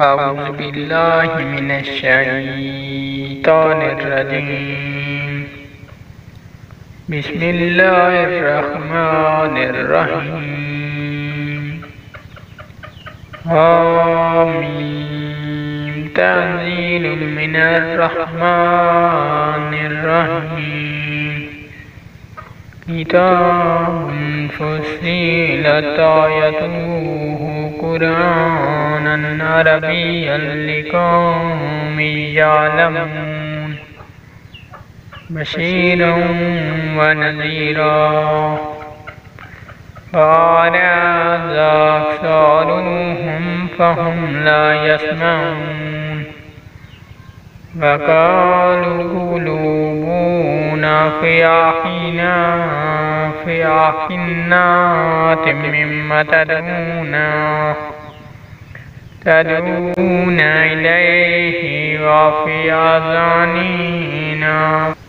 أعوذ بالله من الشيطان الرجيم. بسم الله الرحمن الرحيم. آمين. تنزيل من الرحمن الرحيم. كتاب فصلت آياته قرآنا عربيا لقوم يعلمون بشيرا ونذيرا. فأعرض أكثرهم فهم لا يسمعون. وقالوا قلوبنا في أكنات مما تدعون إليه وفي آذاننا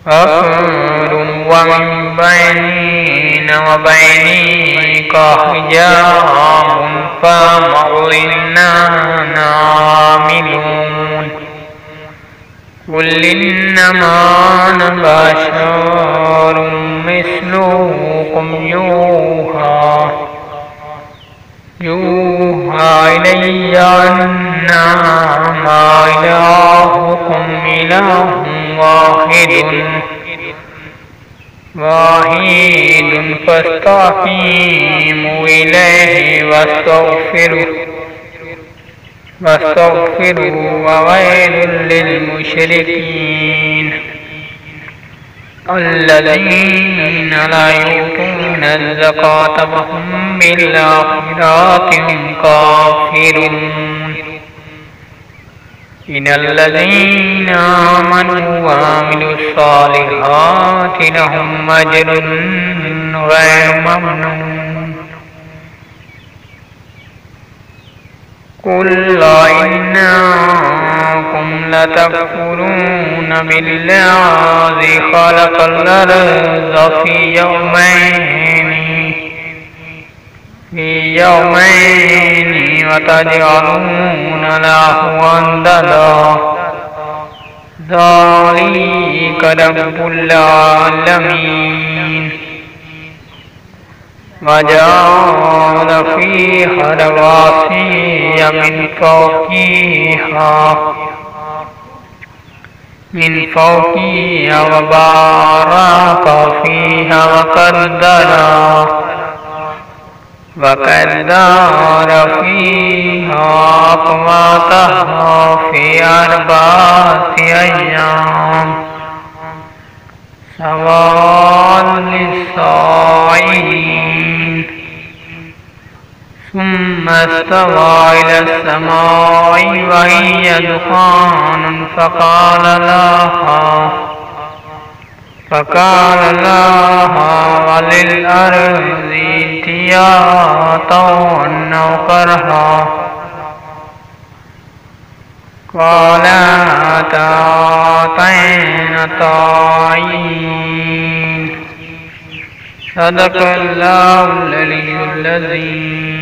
وقر ومن بيننا وبينك حجاب فاعمل إننا عاملون. قل إنما أنا بشر مثلكم يوحى إلي أنما إلهكم إله واحد فاستقيموا إليه واستغفروا وويل للمشركين الذين لا يؤتون الزكاة وهم بالآخرة هم كافرون. إن الذين آمنوا وعملوا الصالحات لهم أجر غير ممنون. قل إنكم لتكفرون بالذي خلق الأرض في يومين وتجعلون له أندادا ذلك رب العالمين. وجعل فيها رواسي من فوقها وبارك فيها وقدر فيها أقواتها في 4 أيام سواء للسائلين. ثم استوى إلى السماء وهي دخان فقال لها وللأرض ائتيا طوعا أو كرها قالتا أتينا طائعين. صدق الله العلي العظيم.